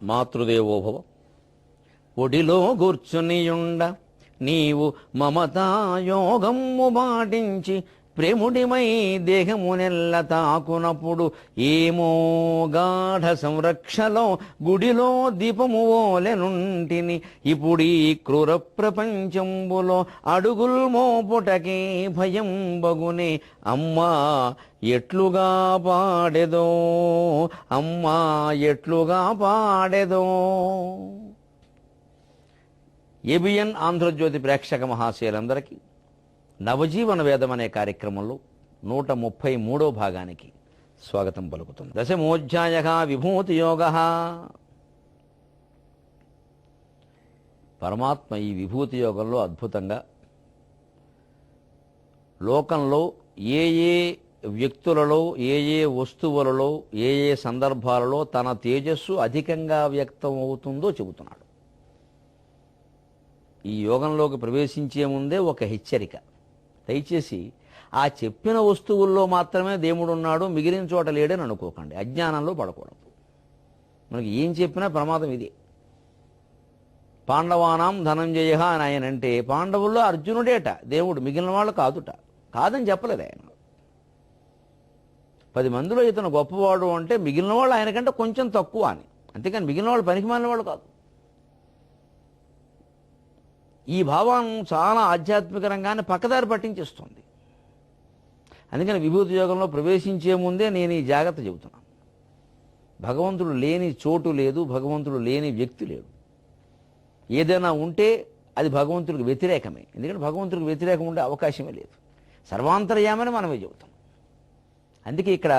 మాతృదేవోభవ. ఒడిలో కూర్చునియుండ నీవు మమతాయోగము పాటించి ప్రేముడిమై దేహమునెల్ల తాకునప్పుడు ఏమో గాఢ సంరక్షలో గుడిలో దీపము ఓలెనుంటిని. ఇప్పుడీ క్రూర ప్రపంచంబులో అడుగుల్ మోపుటకే భయం బగునే. అమ్మా ఎట్లుగా పాడెదో, అమ్మా ఎట్లుగా పాడెదో. ఏబిఎన్ ఆంధ్రజ్యోతి ప్రేక్షక మహాశయులందరికీ నవజీవన వేదం అనే కార్యక్రమంలో 133వ భాగానికి స్వాగతం పలుకుతుంది. దశమోధ్యాయః విభూతి యోగః. పరమాత్మ ఈ విభూతి యోగంలో అద్భుతంగా లోకంలో ఏ ఏ వ్యక్తులలో, ఏ ఏ వస్తువులలో, ఏ ఏ సందర్భాలలో తన తేజస్సు అధికంగా వ్యక్తం అవుతుందో చెబుతున్నాడు. ఈ యోగంలోకి ప్రవేశించే ముందే ఒక హెచ్చరిక. దయచేసి ఆ చెప్పిన వస్తువుల్లో మాత్రమే దేవుడు ఉన్నాడు, మిగిలిన చోట లేడని అనుకోకండి. అజ్ఞానంలో పడకూడదు. మనకి ఏం చెప్పినా ప్రమాదం ఇదే. పాండవానాం ధనంజయ అని ఆయన అంటే పాండవుల్లో అర్జునుడేట దేవుడు, మిగిలిన వాళ్ళు కాదుట. కాదని చెప్పలేదు ఆయన. 10 మందిలో ఇతను గొప్పవాడు అంటే మిగిలిన వాళ్ళు ఆయనకంటే కొంచెం తక్కువ అని. అంతేకాని మిగిలిన వాళ్ళు పనికి మాలిన వాళ్ళు కాదు. ఈ భావం చాలా ఆధ్యాత్మిక రంగాన్ని పక్కదారి పట్టించేస్తుంది. అందుకని విభూతి యోగంలో ప్రవేశించే ముందే నేను ఈ జాగ్రత్త చెబుతున్నాను. భగవంతుడు లేని చోటు లేదు, భగవంతుడు లేని వ్యక్తి లేడు. ఏదైనా ఉంటే అది భగవంతుడికి వ్యతిరేకమే. ఎందుకంటే భగవంతుడికి వ్యతిరేకం ఉండే అవకాశమే లేదు. సర్వాంతర్యామని మనమే చెబుతాం. అందుకే ఇక్కడ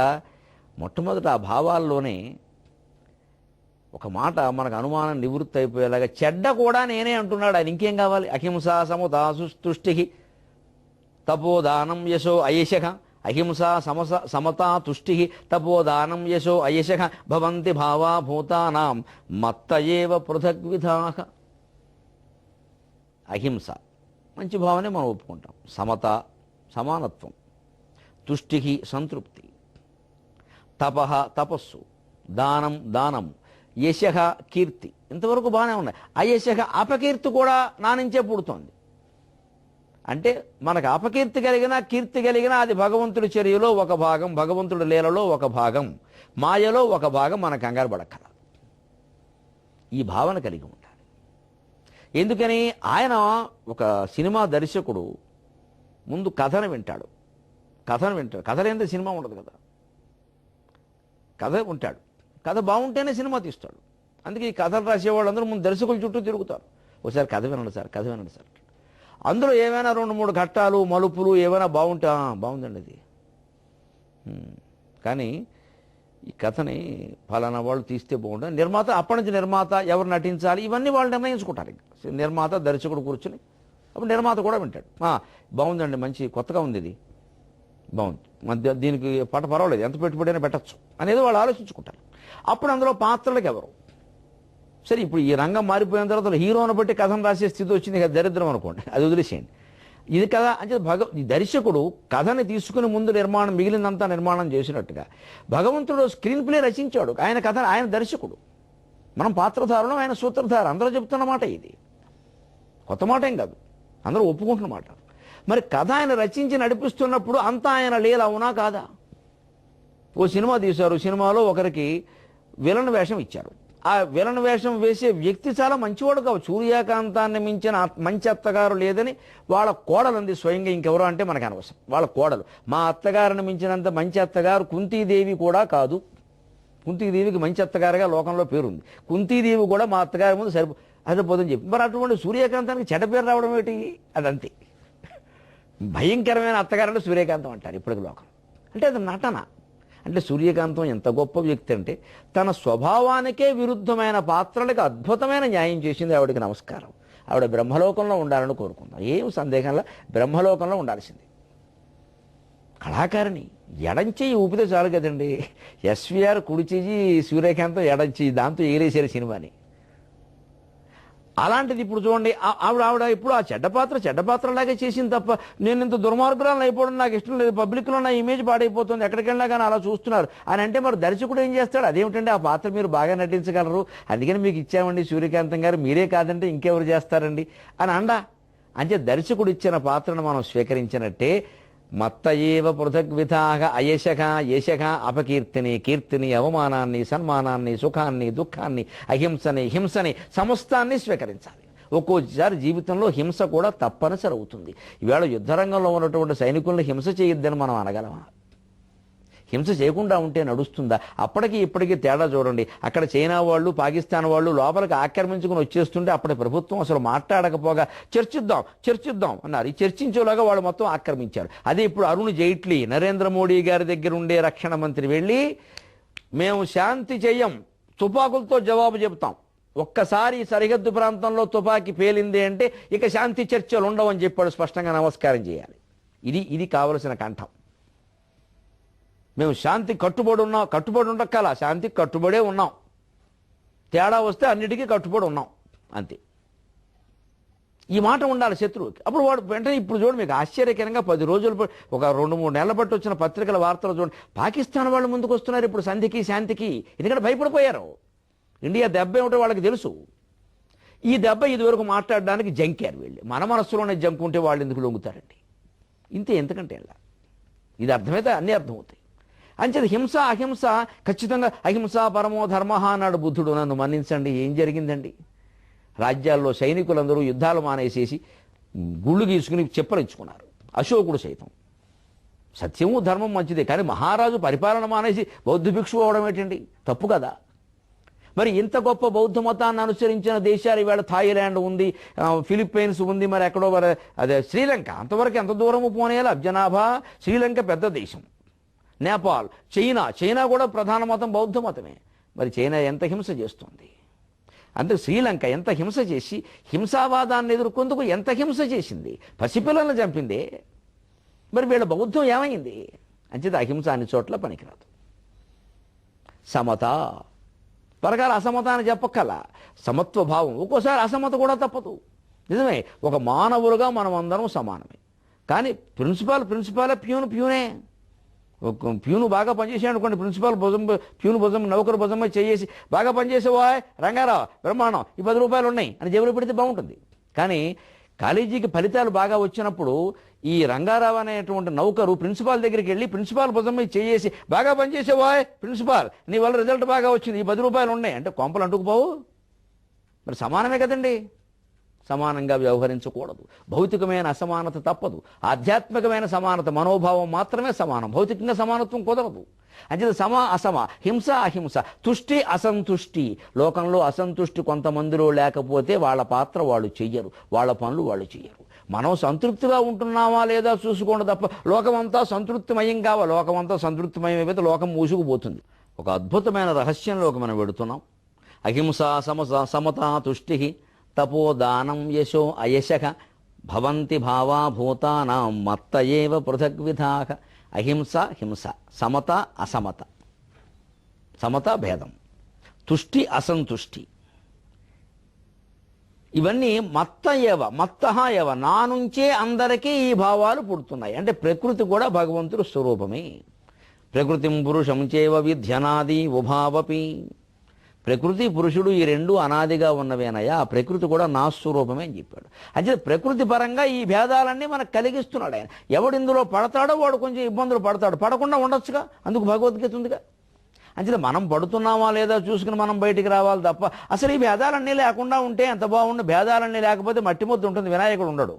మొట్టమొదట ఆ భావాల్లోనే ఒక మాట మనకు అనుమానం నివృత్తి అయిపోయేలాగా, చెడ్డ కూడా నేనే అంటున్నాడు ఆయన. ఇంకేం కావాలి? అహింసా సమతాస్తుష్టి తపోదానం యశో అయశః. అహింసా సమతా తుష్టి తపోదానం యశో అయశః భవంతి భావా భూతానాం మత్త ఏవ పృథగ్విధాః. అహింస మంచి భావనే మనం ఒప్పుకుంటాం. సమత సమానత్వం, తుష్టి సంతృప్తి, తపః తపస్సు, దానం దానం, యశః కీర్తి, ఇంతవరకు బాగానే ఉన్నాయి. అయశః అపకీర్తి కూడా నా నుంచే పుడుతోంది. అంటే మనకు అపకీర్తి కలిగినా కీర్తి కలిగినా అది భగవంతుడి చర్యలో ఒక భాగం, భగవంతుడి లీలలో ఒక భాగం, మాయలో ఒక భాగం. మన కంగారు పడక్కల ఈ భావన కలిగి ఉండాలి. ఎందుకని ఆయన ఒక సినిమా దర్శకుడు ముందు కథను వింటాడు. కథ లేనిదే సినిమా ఉండదు కదా. కథ ఉంటాడు, కథ బాగుంటేనే సినిమా తీస్తాడు. అందుకే ఈ కథలు రాసేవాళ్ళందరూ ముందు దర్శకుల చుట్టూ తిరుగుతారు. ఒకసారి కథ వినండి సార్, కథ వినండి సార్. అందులో ఏమైనా 2-3 ఘట్టాలు మలుపులు ఏమైనా బాగుంటే బాగుందండి అది. కానీ ఈ కథని ఫలానా వాళ్ళు తీస్తే బాగుంటుంది. నిర్మాత అప్పటి నుంచి నిర్మాత ఎవరు నటించాలి ఇవన్నీ వాళ్ళు నిర్ణయించుకుంటారు. నిర్మాత దర్శకుడు కూర్చుని అప్పుడు నిర్మాత కూడా వింటాడు. బాగుందండి, మంచి కొత్తగా ఉంది, ఇది బాగుంది, మధ్య దీనికి పర్వాలేదు, ఎంత పెట్టుబడైనా పెట్టచ్చు అనేది వాళ్ళు ఆలోచించుకుంటారు. అప్పుడు అందులో పాత్రలకు ఎవరు సరే. ఇప్పుడు ఈ రంగం మారిపోయిన తర్వాత హీరోను బట్టి కథను రాసే స్థితి వచ్చింది కదా, దరిద్రం అనుకోండి, అది వదిలేసేయండి. ఇది కదా అంటే ఈ దర్శకుడు కథని తీసుకుని ముందు నిర్మాణం మిగిలినంతా నిర్మాణం చేసినట్టుగా భగవంతుడు స్క్రీన్ ప్లే రచించాడు. ఆయన కథ, ఆయన దర్శకుడు, మనం పాత్రధారులు, ఆయన సూత్రధార. అందరూ చెప్తున్న మాట ఇది, కొత్త మాట ఏం కాదు, అందరూ ఒప్పుకుంటున్న మాట. మరి కథ ఆయన రచించి నడిపిస్తున్నప్పుడు అంతా ఆయన లీల అవునా కాదా? ఓ సినిమా తీశారు, సినిమాలో ఒకరికి విలన్ వేషం ఇచ్చారు. ఆ విలన్ వేషం వేసే వ్యక్తి చాలా మంచివాడు కావచ్చు, సూర్యకాంతాన్ని మించిన మంచి అత్తగారు లేదని వాళ్ళ కోడలంది స్వయంగా. ఇంకెవరో అంటే మనకు అనవసరం, వాళ్ళ కోడలు. మా అత్తగారిని మించినంత మంచి అత్తగారు కుంతీదేవి కూడా కాదు. కుంతీదేవికి మంచి అత్తగారుగా లోకంలో పేరుంది. కుంతీదేవి కూడా మా అత్తగారి ముందు సరిపోదని చెప్పి, మరి అటువంటి సూర్యకాంతానికి చెడ్డ పేరు రావడం ఏంటి? అదంతే. భయంకరమైన అత్తగారంటే సూర్యకాంతం అంటారు ఇప్పటికి లోకం. అంటే అది నటన. అంటే సూర్యకాంతం ఎంత గొప్ప వ్యక్తి అంటే తన స్వభావానికే విరుద్ధమైన పాత్రలకు అద్భుతమైన న్యాయం చేసింది. ఆవిడకి నమస్కారం. ఆవిడ బ్రహ్మలోకంలో ఉండాలని కోరుకుందాం, ఏం సందేహంలో బ్రహ్మలోకంలో ఉండాల్సింది. కళాకారిణి ఎడంచెయ్యి ఊపితే చాలు కదండి. ఎస్వీఆర్ కుడి చెయ్యి, సూర్యకాంతం ఎడంచెయ్యి, దాంతో ఏరేసారు సినిమాని. అలాంటిది ఇప్పుడు చూడండి, ఆవిడ ఇప్పుడు ఆ చెడ్డ పాత్రలాగే చేసింది తప్ప, నేను ఇంత దుర్మార్గురాలను అయిపోవడం నాకు ఇష్టం లేదు, పబ్లిక్లో నా ఇమేజ్ పాడైపోతుంది, ఎక్కడికి వెళ్ళినా కానీ అలా చూస్తున్నారు అని అంటే మరి దర్శకుడు ఏం చేస్తాడు? అదేమిటంటే ఆ పాత్ర మీరు బాగా నటించగలరు, అందుకని మీకు ఇచ్చామండి సూర్యకాంతం గారు, మీరే కాదంటే ఇంకెవరు చేస్తారండి అని అండా. అంటే దర్శకుడు ఇచ్చిన పాత్రను మనం స్వీకరించినట్టే మత్త ఏవ పృథగ్విధాగ అయశక యశక అపకీర్తిని కీర్తిని అవమానాన్ని సన్మానాన్ని సుఖాన్ని దుఃఖాన్ని అహింసని హింసని సమస్తాన్ని స్వీకరించాలి. ఒక్కోసారి జీవితంలో హింస కూడా తప్పనిసరి అవుతుంది. ఈవేళ యుద్ధరంగంలో ఉన్నటువంటి సైనికులను హింస చేయొద్దని మనం అనగలమా? హింస చేయకుండా ఉంటే నడుస్తుందా? అప్పటికి ఇప్పటికీ తేడా చూడండి. అక్కడ చైనా వాళ్ళు పాకిస్తాన్ వాళ్ళు లోపలికి ఆక్రమించుకుని వచ్చేస్తుంటే అప్పటి ప్రభుత్వం అసలు మాట్లాడకపోగా చర్చిద్దాం అన్నారు. ఈ చర్చించేలాగా వాళ్ళు మొత్తం ఆక్రమించారు. అదే ఇప్పుడు అరుణ్ జైట్లీ నరేంద్ర మోడీ గారి దగ్గర ఉండే రక్షణ మంత్రి వెళ్ళి మేము శాంతి చెయ్యం, తుపాకులతో జవాబు చెబుతాం, ఒక్కసారి సరిహద్దు ప్రాంతంలో తుపాకీ పేలింది అంటే ఇక శాంతి చర్చలు ఉండవని చెప్పాడు. స్పష్టంగా నమస్కారం చేయాలి. ఇది కావలసిన కంఠం. మేము శాంతి కట్టుబడి ఉండక్కల, శాంతికి కట్టుబడే ఉన్నాం, తేడా వస్తే అన్నిటికీ కట్టుబడి ఉన్నాం అంతే. ఈ మాట ఉండాలి శత్రువుకి. అప్పుడు వాడు వెంటనే ఇప్పుడు చూడండి, మీకు ఆశ్చర్యకరంగా 10 రోజులు ఒక 2-3 నెలల బట్టి వచ్చిన పత్రికల వార్తలు చూడండి, పాకిస్తాన్ వాళ్ళు ముందుకు వస్తున్నారు ఇప్పుడు సంధికి శాంతికి. ఎందుకంటే భయపడిపోయారు. ఇండియా దెబ్బ ఏమిటో వాళ్ళకి తెలుసు. ఈ దెబ్బ ఇదివరకు మాట్లాడడానికి జంకారు వీళ్ళు. మన మనస్సులోనే జంకుంటే వాళ్ళు ఎందుకు లొంగుతారండి? ఇంతే, ఎందుకంటే ఇలా ఇది అర్థమైతే అన్నీ అర్థమవుతాయి. అంచేది హింస అహింస ఖచ్చితంగా అహింస పరమో ధర్మ అన్నాడు బుద్ధుడు. నన్ను మన్నించండి, ఏం జరిగిందండి? రాజ్యాల్లో సైనికులందరూ యుద్ధాలు మానేసేసి గుళ్ళు గీసుకుని చెప్పలించుకున్నారు. అశోకుడు సైతం. సత్యము ధర్మం మంచిదే, కానీ మహారాజు పరిపాలన మానేసి బౌద్ధ భిక్షు అవడం ఏంటండి? తప్పు కదా. మరి ఇంత గొప్ప బౌద్ధ మతాన్ని అనుసరించిన దేశాలు ఈవేళ థాయిలాండ్ ఉంది, ఫిలిప్పైన్స్ ఉంది, మరి ఎక్కడో అదే శ్రీలంక, అంతవరకు ఎంత దూరము పోనేలా జనాభా. శ్రీలంక పెద్ద దేశం. నేపాల్, చైనా కూడా ప్రధాన మతం బౌద్ధ మతమే. మరి చైనా ఎంత హింస చేస్తుంది? అంటే శ్రీలంక ఎంత హింస చేసి హింసావాదాన్ని ఎదుర్కొందుకు ఎంత హింస చేసింది, పసిపిల్లలను చంపిందే. మరి వీళ్ళ బౌద్ధం ఏమైంది? అంచేది అహింస అన్ని చోట్ల పనికిరాదు. సమత పరకాల అసమత అని చెప్పక్కల, సమత్వ భావం. ఒక్కోసారి అసమత కూడా తప్పదు, నిజమే. ఒక మానవులుగా మనం అందరం సమానమే. కానీ ప్రిన్సిపాలే, ప్యూనే. ప్యూను బాగా పనిచేసాడు అనుకోండి, ప్యూను భుజం నౌకరు భుజం చేసి బాగా పనిచేసేవా రంగారావు బ్రహ్మాండం, ఈ 10 రూపాయలు ఉన్నాయి అని జేబులో పెడితే బాగుంటుంది. కానీ కాలేజీకి ఫలితాలు బాగా వచ్చినప్పుడు ఈ రంగారావు అనేటువంటి నౌకరు ప్రిన్సిపాల్ దగ్గరికి వెళ్ళి ప్రిన్సిపాల్ భుజం మీద చేసి బాగా పనిచేసేవా ప్రిన్సిపాల్, నీ వల్ల రిజల్ట్ బాగా వచ్చింది, ఈ 10 రూపాయలు ఉన్నాయి అంటే కొంపలు అంటుకుపోవు. మరి సమానమే కదండి. సమానంగా వ్యవహరించకూడదు. భౌతికమైన అసమానత తప్పదు. ఆధ్యాత్మికమైన సమానత, మనోభావం మాత్రమే సమానం. భౌతికంగా సమానత్వం కుదరదు. అంటే అసమ, హింస అహింస, తుష్టి అసంతుష్టి. లోకంలో అసంతుష్టి కొంతమందిలో లేకపోతే వాళ్ళ పాత్ర వాళ్ళు చెయ్యరు, వాళ్ళ పనులు వాళ్ళు చెయ్యరు. మనం సంతృప్తిగా ఉంటున్నామా లేదా చూసుకోండి తప్ప లోకమంతా సంతృప్తిమయం కావాలి. లోకమంతా సంతృప్తిమయం అయిపోతే లోకం మూసుకుపోతుంది. ఒక అద్భుతమైన రహస్యంలోకి మనం వెడుతున్నాం. అహింస సమత తుష్టి తపోదానం యశో అయశక భవంతి భావా భూతానాం మత్త ఏవ పృథగ్విధాః. అహింస హింస, సమత అసమత, సమత భేదం, తుష్టి అసంతుష్టి, ఇవన్నీ మత్త ఏవ నా నుంచే అందరికీ ఈ భావాలు పుడుతున్నాయి. అంటే ప్రకృతి కూడా భగవంతుడు స్వరూపమే. ప్రకృతిం పురుషం చేవ విధ్యనాది ఉభావపి. ప్రకృతి పురుషుడు ఈ రెండు అనాదిగా ఉన్నవేనయ్యా, ఆ ప్రకృతి కూడా నా స్వరూపమే అని చెప్పాడు. అంటే ప్రకృతి పరంగా ఈ భేదాలన్నీ మనకు కలిగిస్తున్నాడు ఆయన. ఎవడు ఇందులో పడతాడో వాడు కొంచెం ఇబ్బందులు పడతాడు, పడకుండా ఉండొచ్చుగా, అందుకు భగవద్గీత ఉందిగా. అంటే మనం పడుతున్నామా లేదా చూసుకుని మనం బయటికి రావాలి తప్ప అసలు ఈ భేదాలన్నీ లేకుండా ఉంటే ఎంత బాగుండు. భేదాలన్నీ లేకపోతే మట్టి ముద్ద ఉంటుంది, వినాయకుడు ఉండడు.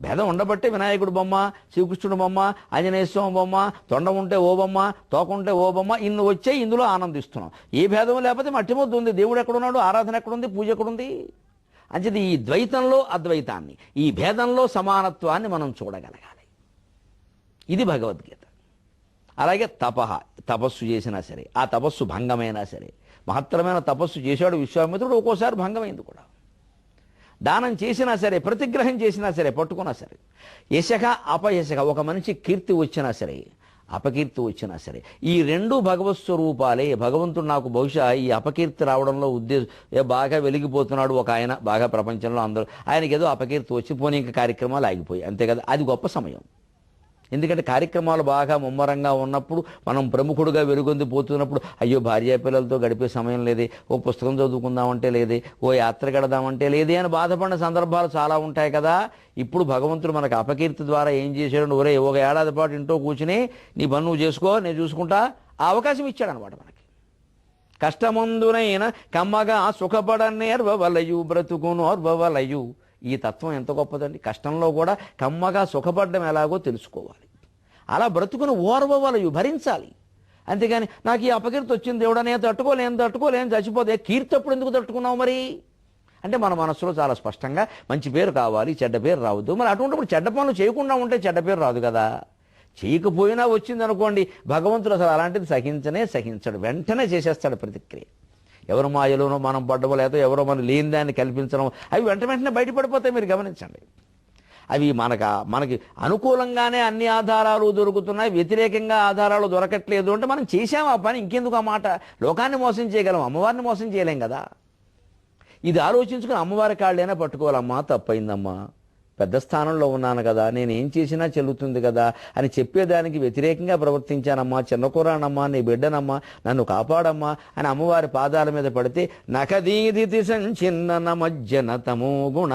భేదం ఉండబట్టే వినాయకుడు బొమ్మ, శ్రీకృష్ణుడు బొమ్మ, ఆంజనేయ స్వామి బొమ్మ, తొండ ఉంటే ఓ బొమ్మ, తోకుంటే ఓ బొమ్మ, ఇన్ని వచ్చే ఇందులో ఆనందిస్తున్నాం. ఏ భేదం లేకపోతే మట్టి ముద్ద ఉంది. దేవుడు ఎక్కడున్నాడు, ఆరాధన ఎక్కడుంది, పూజ ఎక్కడుంది? అంచేది ఈ ద్వైతంలో అద్వైతాన్ని, ఈ భేదంలో సమానత్వాన్ని మనం చూడగలగాలి. ఇది భగవద్గీత. అలాగే తపస్సు చేసినా సరే, ఆ తపస్సు భంగమైనా సరే, మహత్తరమైన తపస్సు చేశాడు విశ్వామిత్రుడు, ఒక్కోసారి భంగమైంది కూడా. దానం చేసినా సరే, ప్రతిగ్రహం చేసినా సరే, పట్టుకున్నా సరే, యశక అపయశక, ఒక మనిషి కీర్తి వచ్చినా సరే అపకీర్తి వచ్చినా సరే. ఈ రెండు భగవత్ స్వరూపాలే. భగవంతుడు నాకు బహుశా ఈ అపకీర్తి రావడంలో బాగా వెలిగిపోతున్నాడు ఒక ఆయన, బాగా ప్రపంచంలో అందరూ, ఆయనకి ఏదో అపకీర్తి వచ్చి పోనీ ఇంకా కార్యక్రమాలు ఆగిపోయి అంతే కదా. అది గొప్ప సమయం. ఎందుకంటే కార్యక్రమాలు బాగా ముమ్మరంగా ఉన్నప్పుడు, మనం ప్రముఖుడుగా వెలుగొంది పోతున్నప్పుడు, అయ్యో భార్య పిల్లలతో గడిపే సమయం లేదే, ఓ పుస్తకం చదువుకుందామంటే లేదే, ఓ యాత్ర గడదామంటే లేదే అని బాధపడిన సందర్భాలు చాలా ఉంటాయి కదా. ఇప్పుడు భగవంతుడు మనకు అపకీర్తి ద్వారా ఏం చేశాడు, ఒరే ఒక ఏడాది పాటు ఇంట్లో కూర్చుని నీ పని నువ్వు చేసుకో, నేను చూసుకుంటా, ఆ అవకాశం ఇచ్చాడనమాట మనకి. కష్టముందునైన కమ్మగా సుఖపడనేర్వలయు బ్రతుకునోర్వలయు. ఈ తత్వం ఎంత గొప్పదండి. కష్టంలో కూడా కమ్మగా సుఖపడడం ఎలాగో తెలుసుకోవాలి, అలా బ్రతుకును ఓర్వవలయు, భరించాలి. అంతేగాని నాకు ఈ అపకీర్తి వచ్చింది దేవుడా, నేను తట్టుకోలేను చచ్చిపోతే. కీర్తి అప్పుడు ఎందుకు తట్టుకున్నావు మరి అంటే మన మనసులో చాలా స్పష్టంగా మంచి పేరు కావాలి, చెడ్డ పేరు రావద్దు. మరి అటువంటిప్పుడు చెడ్డ పనులు చేయకుండా ఉంటే చెడ్డ పేరు రాదు కదా. చేయకపోయినా వచ్చింది అనుకోండి, భగవంతుడు అసలు అలాంటిది సహించడు, వెంటనే చేసేస్తాడు ప్రతిక్రియ. ఎవరు మాయలోనో మనం పడ్డమో లేదో ఎవరో మనం లేని దాన్ని కల్పించడం, అవి వెంటనే బయటపడిపోతాయి. మీరు గమనించండి. అవి మనకి అనుకూలంగానే అన్ని ఆధారాలు దొరుకుతున్నాయి, వ్యతిరేకంగా ఆధారాలు దొరకట్లేదు అంటే మనం చేసాం ఆ పని, ఇంకెందుకు ఆ మాట. లోకాన్ని మోసం చేయగలం, అమ్మవారిని మోసం చేయలేం కదా. ఇది ఆలోచించుకుని అమ్మవారి కాళ్ళైనా పట్టుకోవాలమ్మా, తప్పైందమ్మా, పెద్ద స్థానంలో ఉన్నాను కదా, నేను ఏం చేసినా చెల్లుతుంది కదా అని చెప్పేదానికి వ్యతిరేకంగా ప్రవర్తించానమ్మా, చిన్నకూరానమ్మా, నీ బిడ్డనమ్మా, నన్ను కాపాడమ్మా అని అమ్మవారి పాదాల మీద పడితే నకదీదితి సంచిన్న మజ్జన తమో గుణ.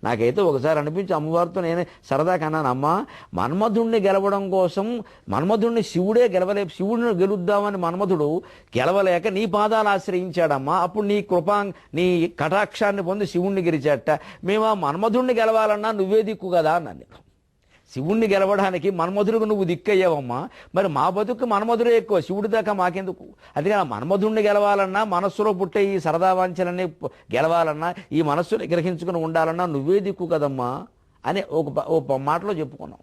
నాకైతే ఒకసారి అనిపించి అమ్మవారితో నేనే సరదా కన్నాను, అమ్మా మన్మధుణ్ణి గెలవడం కోసం, మన్మధుణ్ణి శివుడే శివుడిని గెలుద్దామని మన్మధుడు గెలవలేక నీ పాదాలు ఆశ్రయించాడమ్మా. అప్పుడు నీ కటాక్షాన్ని పొంది శివుణ్ణి గెలిచాట. మేము ఆ మన్మధుణ్ణి గెలవాలన్నా నువ్వే దిక్కు కదా అన్నాను. శివుణ్ణి గెలవడానికి మన్మధుడికి నువ్వు దిక్కయ్యావమ్మా, మరి మా బతుకు మన్మధుడే ఎక్కువ, శివుడి దాకా మాకెందుకు. అందుకని మన్మధుడిని గెలవాలన్నా, మనస్సులో పుట్టే ఈ సరదా వాంఛలన్నీ గెలవాలన్నా, ఈ మనస్సుని గ్రహించుకుని ఉండాలన్నా నువ్వే దిక్కు కదమ్మా అని ఒక మాటలో చెప్పుకున్నాం.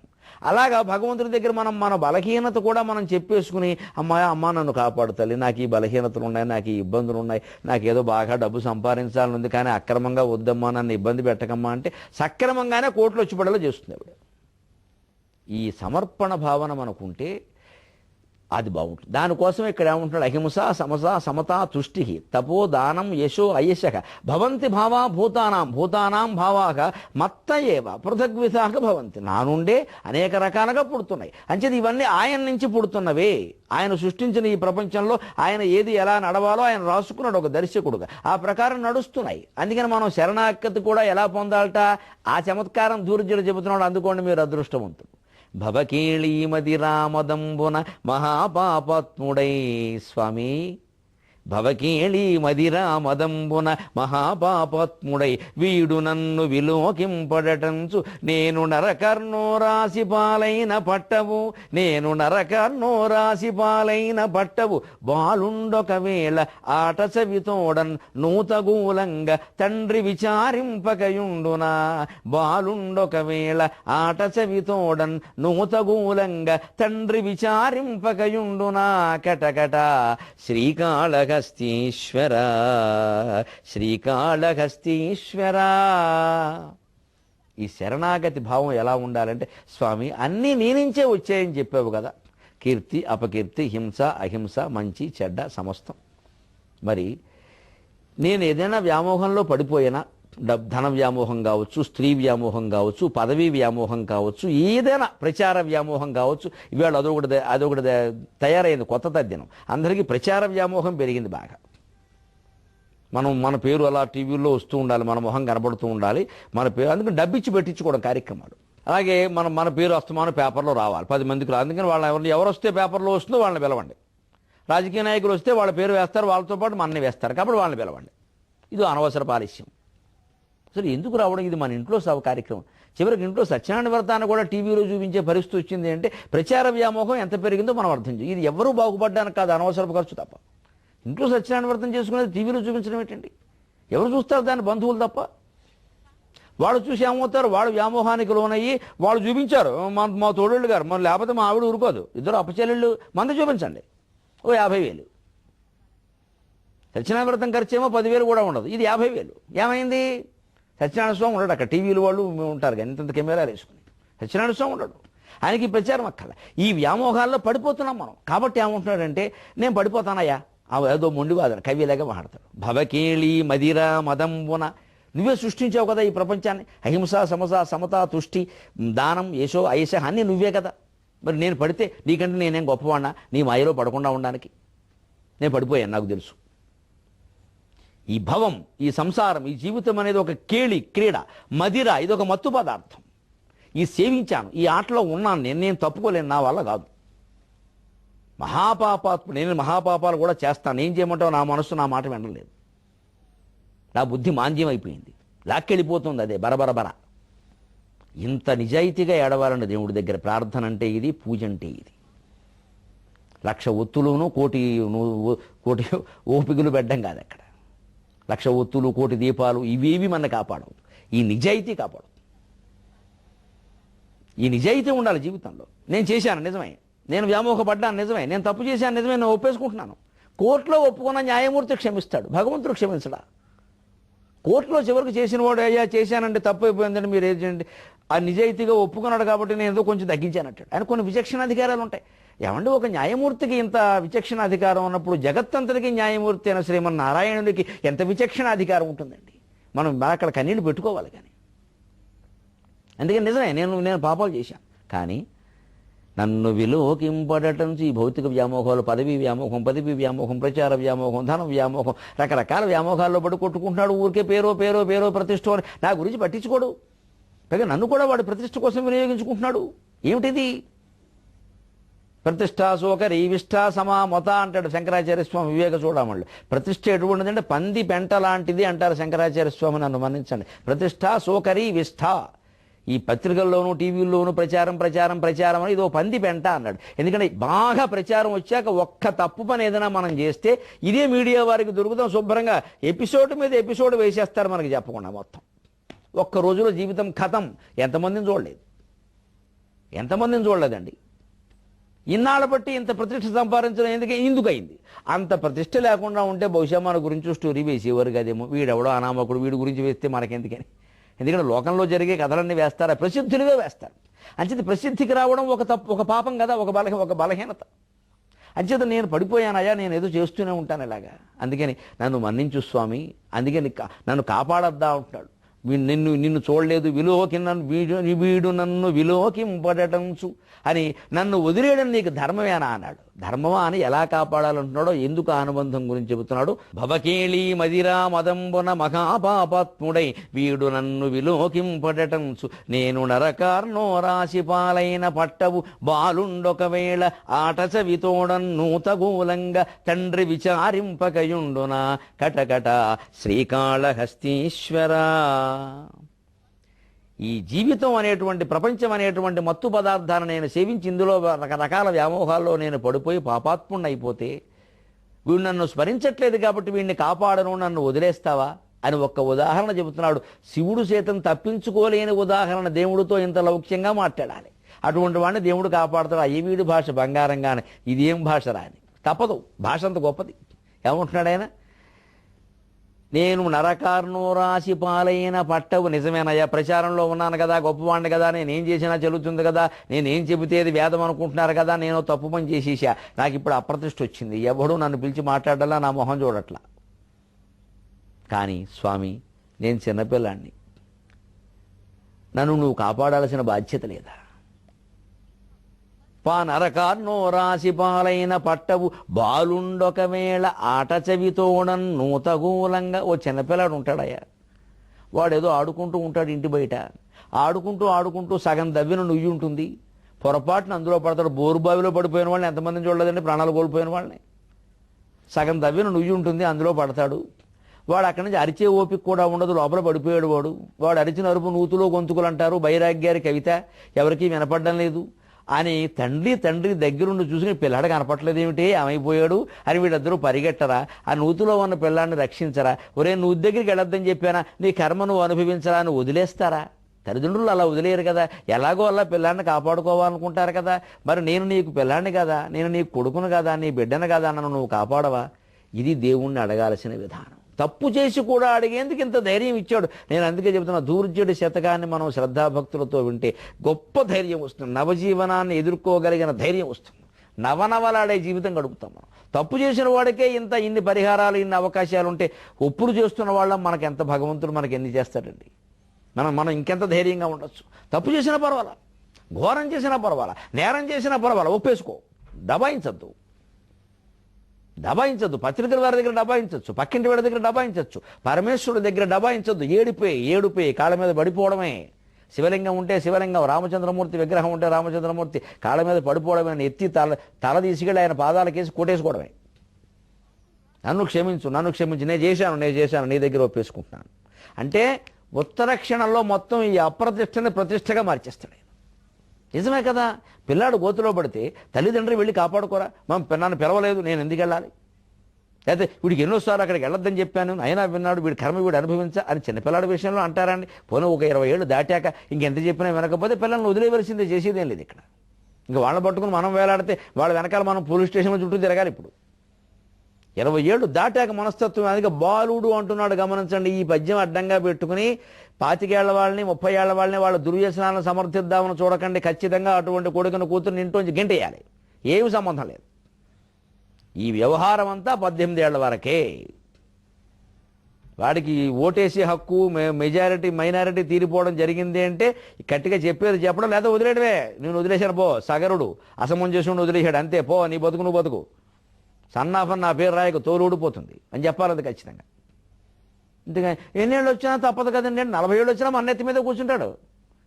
అలాగా భగవంతుడి దగ్గర మన బలహీనత కూడా మనం చెప్పేసుకుని, అమ్మా నన్ను కాపాడుతల్లి, నాకు ఈ బలహీనతలు ఉన్నాయి, నాకు ఈ ఇబ్బందులు ఉన్నాయి, నాకేదో బాగా డబ్బు సంపాదించాలని ఉంది, కానీ అక్రమంగా వద్దమ్మా, నన్ను ఇబ్బంది పెట్టకమ్మా అంటే సక్రమంగానే కోట్లు వచ్చి పడేలా చేస్తుంది ఆవిడ. ఈ సమర్పణ భావన మనకుంటే అది బాగుంటుంది. దానికోసం ఇక్కడ ఏమంటున్నాడు, అహింస సమస సమత తుష్టి తపో దానం యశో అయశక భవంతి భావా భూతానాం భావాక మత్త ఏవ పృథగ్విధాక భవంతి. నా నుండే అనేక రకాలుగా పుడుతున్నాయి. అంచేది ఇవన్నీ ఆయన నుంచి పుడుతున్నవే. ఆయన సృష్టించిన ఈ ప్రపంచంలో ఆయన ఏది ఎలా నడవాలో ఆయన రాసుకున్నాడు ఒక దర్శకుడుగా, ఆ ప్రకారం నడుస్తున్నాయి. అందుకని మనం శరణాగతి కూడా ఎలా పొందాలట, ఆ చమత్కారం దూర్జులు చెబుతున్నాడు. అందుకోండి మీరు అదృష్టవంతుడు. భవకేళీమది రామదంబున మహాపాపాత్ముడై స్వామి, భవకేళీమది రామదంబున మహాపాపాత్ముడై వీడు నన్ను విలోకింపడటంచు నేను నరకర్ణోరాశి పాలైన పట్టవు, నేను నరకర్ణోరాశి పాలైన పట్టవు. బాలుండొకవేళ ఆట సవితోడన్ నూతగూలంగ తండ్రి విచారింపకయుండునా, బాలుండొకవేళ ఆట సవితోడన్ నూతగూలంగ తండ్రి విచారింపకయుండునా. కటకట శ్రీకాళహ శ్రీకాళహస్తీశ్వర. ఈ శరణాగతి భావం ఎలా ఉండాలంటే, స్వామి అన్నీ నీ నుంచే వచ్చాయని చెప్పావు కదా, కీర్తి అపకీర్తి, హింస అహింస, మంచి చెడ్డ సమస్తం. మరి నేను ఏదైనా వ్యామోహంలో పడిపోయినా, ధన వ్యామోహం కావచ్చు, స్త్రీ వ్యామోహం కావచ్చు, పదవీ వ్యామోహం కావచ్చు, ఏదైనా ప్రచార వ్యామోహం కావచ్చు. ఇవాళ అదొకటి తయారైంది కొత్త తద్దినం. అందరికీ ప్రచార వ్యామోహం పెరిగింది బాగా. మన పేరు అలా టీవీలో వస్తూ ఉండాలి, మన మొహం కనబడుతూ ఉండాలి, మన పేరు. అందుకని డబ్బిచ్చి పెట్టించుకోవడం కార్యక్రమాలు. అలాగే మన పేరు వస్తామని పేపర్లో రావాలి, 10 మందికి రాదు. అందుకని వాళ్ళని ఎవరు వస్తే పేపర్లో వస్తుందో వాళ్ళని పిలవండి. రాజకీయ నాయకులు వస్తే వాళ్ళ పేరు వేస్తారు, వాళ్ళతో పాటు మనని వేస్తారు, కాబట్టి వాళ్ళని పిలవండి. ఇది అనవసర పాలిష్యం. అసలు ఎందుకు రావడం? ఇది మన ఇంట్లో కార్యక్రమం. చివరికి ఇంట్లో సత్యనారాయణ వ్రతాన్ని కూడా టీవీలో చూపించే పరిస్థితి వచ్చింది అంటే ప్రచార వ్యామోహం ఎంత పెరిగిందో మనం అర్థం చేయాలి. ఇది ఎవరు బాగుపడ్డానికి కాదు, అనవసరపు ఖర్చు తప్ప. ఇంట్లో సత్యనారాయణ వ్రతం చేసుకునేది టీవీలో చూపించడం ఏంటండి? ఎవరు చూస్తారు దాన్ని? బంధువులు తప్ప. వాళ్ళు చూసి ఏమవుతారు, వాళ్ళు వ్యామోహానికి లోనయ్యి వాళ్ళు చూపించారు, మా తోడళ్ళు గారు, మన లేకపోతే మా ఆవిడ ఊరుకోదు, ఇద్దరు అప్పచెల్లెళ్ళు, మంది చూపించండి, ఓ 50,000. సత్యనారాయణ వ్రతం ఖర్చేమో 10,000 కూడా ఉండదు, ఇది 50,000. ఏమైంది? సత్యనారాయణ స్వామి ఉండడు అక్కడ, టీవీలు వాళ్ళు ఉంటారు కానీ ఇంత కెమెరాలు వేసుకుని. సత్యనారాయణ స్వామి ఉండడు. ఆయనకి ప్రచారం అక్కల. ఈ వ్యామోహాల్లో పడిపోతున్నాం మనం. కాబట్టి ఏమంటున్నాడంటే నేను పడిపోతానయ్యా, ఏదో మొండివాదన కవిలాగా మాట్లాడతాడు. భవకేళి మదిర మదంబున, నువ్వే సృష్టించావు కదా ఈ ప్రపంచాన్ని. అహింస సమస సమత తుష్టి దానం యశో ఐష అన్నీ నువ్వే కదా. మరి నేను పడితే నీకంటే నేనేం గొప్పవాడినా నీ మాయలో పడకుండా ఉండడానికి? నేను పడిపోయాను, నాకు తెలుసు. ఈ భవం, ఈ సంసారం, ఈ జీవితం అనేది ఒక కేళి క్రీడ, మదిర ఇది ఒక మత్తు పదార్థం. ఈ సేవించాను, ఈ ఆటలో ఉన్నాను, నేను తప్పుకోలేను, నా వల్ల కాదు. నేను మహాపాపాలు కూడా చేస్తాను. ఏం చేయమంటావు? నా మనస్సు నా మాట వినలేదు, నా బుద్ధి మాంద్యం అయిపోయింది, లాక్కెళ్ళిపోతుంది అదే బరబరబర. ఇంత నిజాయితీగా ఏడవాలండి దేవుడి దగ్గర. ప్రార్థన అంటే ఇది, పూజ అంటే ఇది. 1,00,000 ఒత్తులును కోటి ఓపికలు పెట్టడం కాదు అక్కడ. 1,00,000 ఒత్తులు, కోటి దీపాలు ఇవేవి మన కాపాడవు. ఈ నిజాయితీ కాపాడు. ఈ నిజాయితీ ఉండాలి జీవితంలో. నేను చేశాను నిజమే, నేను వ్యామోహపడ్డాను నిజమే, నేను తప్పు చేశాను నిజమే, నేను ఒప్పేసుకుంటున్నాను. కోర్టులో ఒప్పుకున్న న్యాయమూర్తి క్షమిస్తాడు, భగవంతుడు క్షమించడా? కోర్టులో చివరికి చేసిన వాడు అయ్యా చేశానంటే తప్పు అయిపోయిందంటే మీరు ఏజెంట్ ఆ నిజాయితీగా ఒప్పుకున్నాడు కాబట్టి నేను ఏదో కొంచెం తగ్గించానంటాడు. ఆయన కొన్ని విచక్షణ అధికారాలు ఉంటాయి. ఏమంటే ఒక న్యాయమూర్తికి ఇంత విచక్షణ అధికారం ఉన్నప్పుడు జగత్తంతటికి న్యాయమూర్తి అయిన శ్రీమన్నారాయణుడికి ఎంత విచక్షణ అధికారం ఉంటుందండి? మనం అక్కడ కన్నీళ్ళు పెట్టుకోవాలి. కానీ అందుకని నిజమే నేను పాపాలు చేశాను, కానీ నన్ను విలోకింపడటం ఈ భౌతిక వ్యామోహాలు, పదవి వ్యామోహం, ప్రచార వ్యామోహం, ధనం వ్యామోహం, రకరకాల వ్యామోహాల్లో పడి కొట్టుకుంటున్నాడు. ఊరికే పేరో ప్రతిష్ఠ అని నా గురించి పట్టించుకోడు. పైగా నన్ను కూడా వాడు ప్రతిష్ఠ కోసం వినియోగించుకుంటున్నాడు. ఏమిటిది? ప్రతిష్ట సోకరి విష్ట సమా మొత అంటాడు శంకరాచార్య స్వామి వివేక చూడమళ్ళు. ప్రతిష్ఠ ఎటువంటిదంటే పంది పెంట లాంటిది అంటారు శంకరాచార్య స్వామి. నన్ను మన్నించండి. ప్రతిష్ట సోకరి విష్ట, ఈ పత్రికల్లోనూ టీవీల్లోనూ ప్రచారం అని ఇదో పంది పెంట అన్నాడు. ఎందుకంటే బాగా ప్రచారం వచ్చాక ఒక్క తప్పు పని ఏదైనా మనం చేస్తే ఇదే మీడియా వారికి దొరుకుతాం. శుభ్రంగా ఎపిసోడ్ మీద ఎపిసోడ్ వేసేస్తారు మనకి చెప్పకుండా. మొత్తం ఒక్క రోజులో జీవితం ఖతం. ఎంతమందిని చూడలేదండి. ఇన్నాళ్ళ బట్టి ఇంత ప్రతిష్ట సంపాదించడం ఎందుకు అయింది? అంత ప్రతిష్ట లేకుండా ఉంటే బహుశా మన గురించి స్టోరీ వేసేవారు కదేమో. వీడెవడో అనామకుడు, వీడి గురించి వేస్తే మనకెందుకని. ఎందుకంటే లోకంలో జరిగే కథలన్నీ వేస్తారు, ప్రసిద్ధులుగా వేస్తారు. అంచేత ప్రసిద్ధికి రావడం ఒక పాపం కదా, ఒక బలహీనత. అంచేత నేను పడిపోయానయ్యా, నేను ఏదో చేస్తూనే ఉంటాను ఇలాగా. అందుకని నన్ను మన్నించు స్వామి, అందుకని నన్ను కాపాడద్దా అంటున్నాడు. నిన్ను చూడలేదు, వీడు నన్ను విలోకింపడటంచు అని నన్ను వదిలేయడం నీకు ధర్మమేనా అన్నాడు. ధర్మమా అని ఎలా కాపాడాలంటున్నాడో, ఎందుకు అనుబంధం గురించి చెబుతున్నాడు. భవకేళి మదిరా మదంబున మహాపాపాత్ముడై వీడు నన్ను విలోకింపడటంచు నేను నరకార్నో రాశి పాలైన పట్టవు బాలుండొకవేళ ఆటచవితోడన్నూతగూలంగా తండ్రి విచారింపకయుండునా కటకట శ్రీకాళహస్తీశ్వరా. ఈ జీవితం అనేటువంటి, ప్రపంచం అనేటువంటి మత్తు పదార్థాన్ని నేను సేవించి ఇందులో రకరకాల వ్యామోహాల్లో నేను పడిపోయి పాపాత్ముడిని అయిపోతే వీడు నన్ను స్మరించట్లేదు కాబట్టి వీడిని కాపాడను, నన్ను వదిలేస్తావా అని ఒక్క ఉదాహరణ చెబుతున్నాడు. శివుడు సైతం తప్పించుకోలేని ఉదాహరణ దేవుడితో ఇంత లౌక్యంగా మాట్లాడాలి. అటువంటి వాడిని దేవుడు కాపాడుతాడు. అయ్యి వీడి భాష బంగారంగానే, ఇదేం భాష రాని, తప్పదు. భాష అంత గొప్పది. ఏమంటున్నాడు ఆయన? నేను నరకార్నో రాశి పాలైన పట్టవు. నిజమేనయ్యా, ప్రచారంలో ఉన్నాను కదా, గొప్పవాడిని కదా, నేనేం చేసినా చెల్లుతుంది కదా, నేనేం చెబితే అది వేదం అనుకుంటున్నారు కదా, నేను తప్పు పని చేసేసా, నాకు ఇప్పుడు అప్రతిష్ఠ వచ్చింది, ఎవడూ నన్ను పిలిచి మాట్లాడాలా, నా మొహం చూడట్లా. కానీ స్వామి, నేను చిన్నపిల్లాన్ని, నన్ను నువ్వు కాపాడాల్సిన బాధ్యత లేదా? నరకార్నో రాశి పాలైన పట్టవు బాలుండొకవేళ ఆటచవితోడన్ నూతగూలంగా. ఓ చిన్నపిల్లాడు ఉంటాడయ్యా, వాడేదో ఆడుకుంటూ ఉంటాడు ఇంటి బయట. ఆడుకుంటూ సగం దవ్విన నుయ్యి ఉంటుంది, పొరపాటున అందులో పడతాడు. బోరుబావిలో పడిపోయిన వాళ్ళని ఎంతమందిని చూడలేదండి, ప్రాణాలు కోల్పోయిన వాళ్ళని. సగం దవ్విన నుయ్యి ఉంటుంది, అందులో పడతాడు. వాడు అక్కడి నుంచి అరిచే ఓపిక కూడా ఉండదు, లోపల పడిపోయాడు. వాడు అరిచిన అరుపు నూతులో గొంతుకులు అంటారు. బైరాగ్యారి కవిత ఎవరికీ వినపడడం లేదు అని తండ్రి దగ్గరుండి చూసుకుని పిల్లాడు కనపట్లేదు ఏమిటి, ఏమైపోయాడు అని వీళ్ళిద్దరూ పరిగెట్టరా, ఆ నూతులో ఉన్న పిల్లాడిని రక్షించరా, ఒరే నూతి దగ్గరికి వెళ్ళొద్దని చెప్పానా, నీ కర్మ నువ్వు అనుభవించరా అని వదిలేస్తారా? తల్లిదండ్రులు అలా వదిలేరు కదా, ఎలాగో అలా పిల్లాడిని కాపాడుకోవాలనుకుంటారు కదా. మరి నేను నీకు పిల్లాడిని కదా, నేను నీకు కొడుకును కదా, నీ బిడ్డను కదా, నన్ను నువ్వు కాపాడవా? ఇది దేవుణ్ణి అడగాల్సిన విధానం. తప్పు చేసి కూడా అడిగేందుకు ఇంత ధైర్యం ఇచ్చాడు. నేను అందుకే చెబుతున్నా, దూర్జడి శతకాన్ని మనం శ్రద్ధాభక్తులతో వింటే గొప్ప ధైర్యం వస్తుంది. నవజీవనాన్ని ఎదుర్కోగలిగిన ధైర్యం వస్తుంది. నవనవలాడే జీవితం గడుపుతాం మనం. తప్పు చేసిన వాడికే ఇన్ని పరిహారాలు, ఇన్ని అవకాశాలు ఉంటే ఒప్పుడు చేస్తున్న వాళ్ళం మనకి ఎంత భగవంతుడు మనకి ఎన్ని చేస్తాడండి. మనం ఇంకెంత ధైర్యంగా ఉండొచ్చు. తప్పు చేసినా పర్వాలా, ఘోరం చేసినా పర్వాలా, నేరం చేసినా పర్వాలా, ఒప్పేసుకో. దబాయించద్దు. పత్రికల వారి దగ్గర డబాయించవచ్చు, పక్కింటి వాడి దగ్గర డబాయించవచ్చు, పరమేశ్వరుడి దగ్గర డబాయించద్దు. ఏడిపోయి కాళ్ళ మీద పడిపోవడమే. శివలింగం ఉంటే శివలింగం, రామచంద్రమూర్తి విగ్రహం ఉంటే రామచంద్రమూర్తి కాళ్ళ మీద పడిపోవడమే. ఎత్తి తల తీసుకెళ్ళి ఆయన పాదాలకేసి కొట్టేసుకోవడమే. నన్ను క్షమించు, నేను చేశాను, నీ దగ్గర ఒప్పేసుకుంటున్నాను అంటే ఉత్తర క్షణంలో మొత్తం ఈ అప్రతిష్టని ప్రతిష్టగా మార్చేస్తాడు. నిజమే కదా. పిల్లాడు గోతులో పడితే తల్లిదండ్రి వెళ్ళి కాపాడుకోరా, నన్ను పిలవలేదు, నేను ఎందుకు వెళ్ళాలి, అయితే వీడికి ఎన్నోసార్లు అక్కడికి వెళ్ళొద్దని చెప్పాను, అయినా విన్నాడు, వీడి కర్మ వీడు అనుభవించా అని చిన్నపిల్లాడి విషయంలో అంటారండి. పోనీ ఒక 20 ఏళ్ళు దాటాక ఇంకెంత చెప్పినా వినకపోతే పిల్లల్ని వదిలేవలసిందే, చేసేదేం లేదు ఇక్కడ. ఇంకా వాళ్ళని పట్టుకుని మనం వేలాడితే వాళ్ళ వెనకాల మనం పోలీస్ స్టేషన్లో చుట్టూ తిరగాలి. ఇప్పుడు 20 ఏళ్ళు దాటాక మనస్తత్వం, అందుకే బాలుడు అంటున్నాడు. గమనించండి, ఈ పద్యం అడ్డంగా పెట్టుకుని 25 ఏళ్ల వాళ్ళని 30 ఏళ్ల వాళ్ళని వాళ్ళ దుర్వ్యసనాలను సమర్థిద్దామని చూడకండి. ఖచ్చితంగా అటువంటి కొడుకుని కూతురు ఇంట్లోంచి గెంటేయాలి. ఏమి సంబంధం లేదు. ఈ వ్యవహారం అంతా 18 ఏళ్ల వరకే. వాడికి ఓటేసే హక్కు, మైనారిటీ తీరిపోవడం జరిగింది అంటే గట్టిగా చెప్పేది చెప్పడం, లేదా వదిలేయడమే. నేను వదిలేశాను పో, సగరుడు అసమంజసుడు వదిలేశాడు, అంతే పో, నీ బతుకు నువ్వు బతుకు, సన్నాఫన్ నా పేరు రాయకు, తోలు ఊడిపోతుంది అని చెప్పాలి. అది ఖచ్చితంగా. ఇంతగా ఎన్నేళ్ళు వచ్చినా తప్పదు కదండి. 40 ఏళ్ళు వచ్చినా మన నెత్తి మీద కూర్చుంటాడు.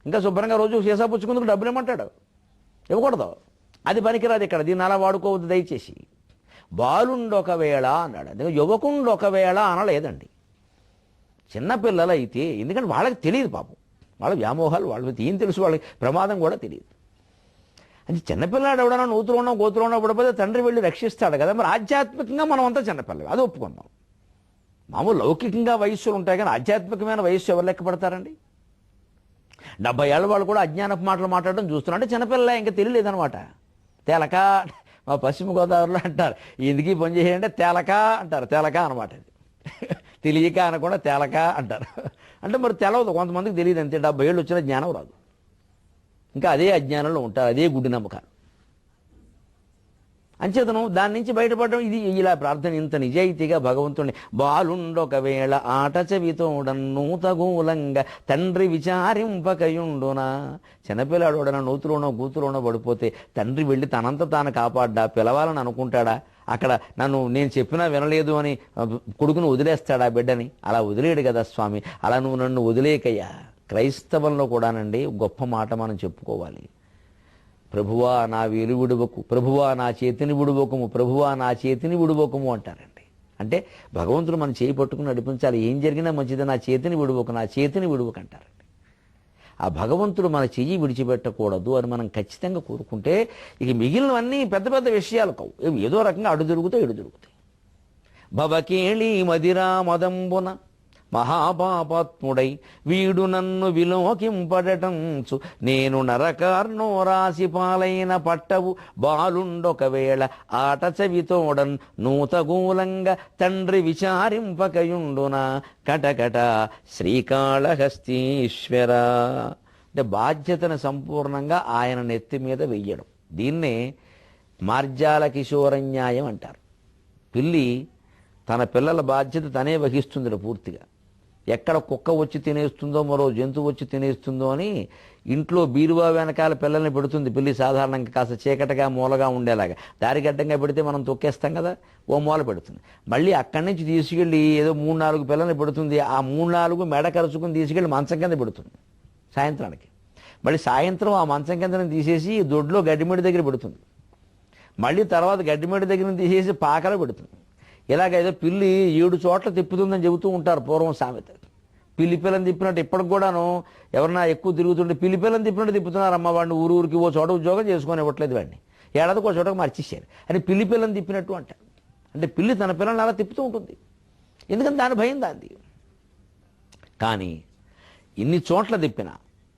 ఇంకా శుభ్రంగా రోజు సీసా పుచ్చుకుందుకు డబ్బులు ఇవ్వమంటాడు, ఇవ్వకూడదు. అది పనికిరాదు ఇక్కడ. దీన్ని అలా వాడుకోవద్దు దయచేసి. బాలుండొకవేళ అన్నాడు, అందుకే యువకుండొకవేళ అనలేదండి. చిన్నపిల్లలు అయితే, ఎందుకంటే వాళ్ళకి తెలియదు పాపం, వాళ్ళ వ్యామోహాలు వాళ్ళకి ఏం తెలుసు, వాళ్ళకి ప్రమాదం కూడా తెలియదు. అది చిన్నపిల్లాడు ఎవడన్నా గోతులో పడిపోతే తండ్రి వెళ్ళి రక్షిస్తాడు కదా. మరి ఆధ్యాత్మికంగా మనం అంతా చిన్నపిల్లలు, అది ఒప్పుకుందాం. మామూలు లౌకికంగా వయస్సులు ఉంటాయి కానీ ఆధ్యాత్మికమైన వయస్సు ఎవరు లెక్క పడతారండి? 70 ఏళ్ళ వాళ్ళు కూడా అజ్ఞానపు మాటలు మాట్లాడడం చూస్తున్నా అంటే చిన్నపిల్ల, ఇంకా తెలియలేదనమాట. తేలక, మా పశ్చిమ గోదావరిలో అంటారు, ఎందుకు పని చేయాలంటే తేలక అంటారు. తేలక అనమాట. అది తెలియక అనకుండా తేలక అంటారు. అంటే మరి తెలవదు, కొంతమందికి తెలియదు అంతే. 70 ఏళ్ళు వచ్చిన జ్ఞానం రాదు, ఇంకా అదే అజ్ఞానంలో ఉంటారు, అదే గుడ్డి నమ్మకాలు. అంచేతను దాని నుంచి బయటపడడం, ఇది ఇలా ప్రార్థన ఇంత నిజాయితీగా భగవంతుడిని. బాలుండొకవేళ ఆట చెవితోడన్ను తగూలంగా తండ్రి విచారింపకయుండునా. చిన్నపిల్లాడోడన నూతులోనో గూతులోనో పడిపోతే తండ్రి వెళ్ళి తనంత తాను కాపాడ్డా, పిలవాలని అనుకుంటాడా? అక్కడ నేను చెప్పినా వినలేదు అని కొడుకును వదిలేస్తాడా బిడ్డని? అలా వదిలేడు కదా స్వామి. అలా నువ్వు నన్ను వదిలేకయ్యా. క్రైస్తవంలో కూడానండి గొప్ప మాట మనం చెప్పుకోవాలి. ప్రభువా నా వేలు విడువకు, ప్రభువా నా చేతిని విడువకము, ప్రభువా నా చేతిని విడువకము అంటారండి. అంటే భగవంతుడు మన చేయి పట్టుకుని నడిపించాలి. ఏం జరిగినా మంచిది, నా చేతిని విడువకు, నా చేతిని విడువకు అంటారండి. ఆ భగవంతుడు మన చెయ్యి విడిచిపెట్టకూడదు అని మనం ఖచ్చితంగా కోరుకుంటే ఇక మిగిలినవన్నీ పెద్ద పెద్ద విషయాలు కావు. ఏదో రకంగా అడు దొరుకుతాయి, ఇడు దొరుకుతాయి. భవకేళి మదిరా మదంబున మహాపాపాత్ముడై వీడు నన్ను విలోకింపడటంచు, నేను నరకార్నో రాసి పాలైన పట్టవు బాలుండొకవేళ ఆట చవితోడన్ నూతగూలంగా తండ్రి విచారింపకయుండునా కటకట శ్రీకాళహస్తీశ్వర. అంటే బాధ్యతను సంపూర్ణంగా ఆయన నెత్తి మీద వెయ్యడం. దీన్నే మార్జాల కిశోరన్యాయం అంటారు. పిల్లి తన పిల్లల బాధ్యత తనే వహిస్తుంది పూర్తిగా. ఎక్కడ కుక్క వచ్చి తినేస్తుందో, మరో జంతువు వచ్చి తినేస్తుందో అని ఇంట్లో బీరువా వెనకాల పిల్లల్ని పెడుతుంది పిల్లి. సాధారణంగా కాస్త చీకటిగా మూలగా ఉండేలాగా. దారిగడ్డంగా పెడితే మనం తొక్కేస్తాం కదా, ఓ మూల పెడుతుంది. మళ్ళీ అక్కడి నుంచి తీసుకెళ్ళి ఏదో 3-4 పిల్లల్ని పెడుతుంది. ఆ 3-4 మెడ కరుచుకుని తీసుకెళ్ళి మంచం కింద పెడుతుంది సాయంత్రానికి. మళ్ళీ సాయంత్రం ఆ మంచం కింద తీసేసి దొడ్లో గడ్డిమేడి దగ్గర పెడుతుంది. మళ్ళీ తర్వాత గడ్డిమేడి దగ్గర తీసేసి పాకలో పెడుతుంది. ఇలాగైతే పిల్లి 7 చోట్ల తిప్పుతుందని చెబుతూ ఉంటారు పూర్వం సామెత. పిల్లి పిల్లని తిప్పినట్టు ఇప్పటికి కూడాను ఎవరన్నా ఎక్కువ తిరుగుతుంటే పిల్లి పిల్లని తిప్పినట్టు తిప్పుతున్నారమ్మ. వాడిని ఊరికి ఓ చోట ఉద్యోగం చేసుకొని ఇవ్వట్లేదు, వాడిని ఏడాదికి ఒక చోటకు మార్చేశారు అని పిల్లి పిల్లని తిప్పినట్టు అంటారు. అంటే పిల్లి తన పిల్లల్ని అలా తిప్పుతూ ఉంటుంది, ఎందుకంటే దాని భయం దాంది. కానీ ఇన్ని చోట్ల తిప్పినా,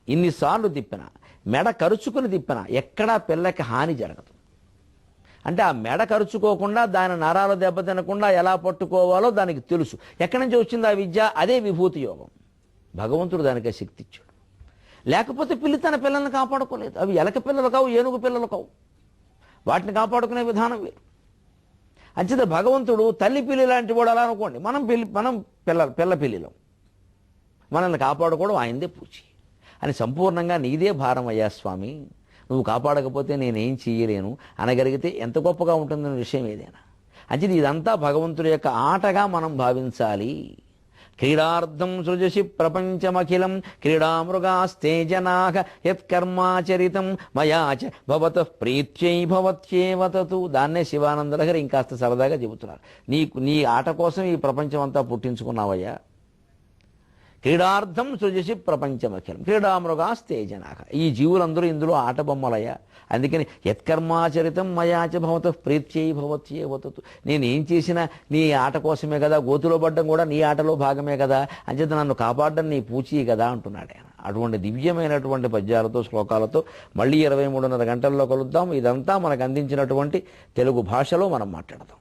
ఇన్నిసార్లు తిప్పినా, మెడ కరుచుకుని తిప్పినా ఎక్కడా పిల్లకి హాని జరగదు. అంటే ఆ మెడ ఖర్చుకోకుండా దాని నరాలు దెబ్బతినకుండా ఎలా పట్టుకోవాలో దానికి తెలుసు. ఎక్కడి నుంచి వచ్చింది ఆ విద్య? అదే విభూతి యోగం. భగవంతుడు దానికి ఆ శక్తి ఇచ్చాడు. లేకపోతే పిల్లి తన పిల్లల్ని కాపాడుకోలేదు. అవి ఎలక పిల్లలు కావు, ఏనుగు పిల్లలు కావు. వాటిని కాపాడుకునే విధానం వేరు. అంచేత భగవంతుడు తల్లి పిల్లి లాంటి వాడు అలా అనుకోండి. మనం పిల్ల పిల్లిలం. మనల్ని కాపాడుకోవడం ఆయనదే పూచి అని సంపూర్ణంగా నీదే భారం అయ్యా స్వామి, నువ్వు కాపాడకపోతే నేనేం చేయలేను అనగలిగితే ఎంత గొప్పగా ఉంటుందన్న విషయం ఏదైనా. అంచేది ఇదంతా భగవంతుడి యొక్క ఆటగా మనం భావించాలి. క్రీడార్థం సృజసి ప్రపంచమఖిలం క్రీడామృగాస్తే జనాః యత్కర్మాచరితం మయాచ భవతః ప్రీత్యై భవత్యేవతతు. దాన్నే శివానందలహరి ఇంకాస్త సరదాగా చెబుతున్నారు. నీ ఆట కోసం ఈ ప్రపంచం అంతా పుట్టించుకున్నావయ్యా. క్రీడార్థం సృజసి ప్రపంచమఖిలం క్రీడామృగాస్తే జనాః. ఈ జీవులందరూ ఇందులో ఆట బొమ్మలయ్యా. అందుకని యత్కర్మాచరితం మయాచ భవతః ప్రీత్యై భవత్యేవతతు. నేనేం చేసినా నీ ఆట కోసమే కదా, గోతులో పడ్డం కూడా నీ ఆటలో భాగమే కదా, అంచేత నన్ను కాపాడడం నీ పూచి కదా అంటున్నాడు ఆయన. అటువంటి దివ్యమైనటువంటి పద్యాలతో శ్లోకాలతో మళ్ళీ 23:30 గంటల్లో కలుద్దాం. ఇదంతా మనకు అందించినటువంటి తెలుగు భాషలో మనం మాట్లాడదాం.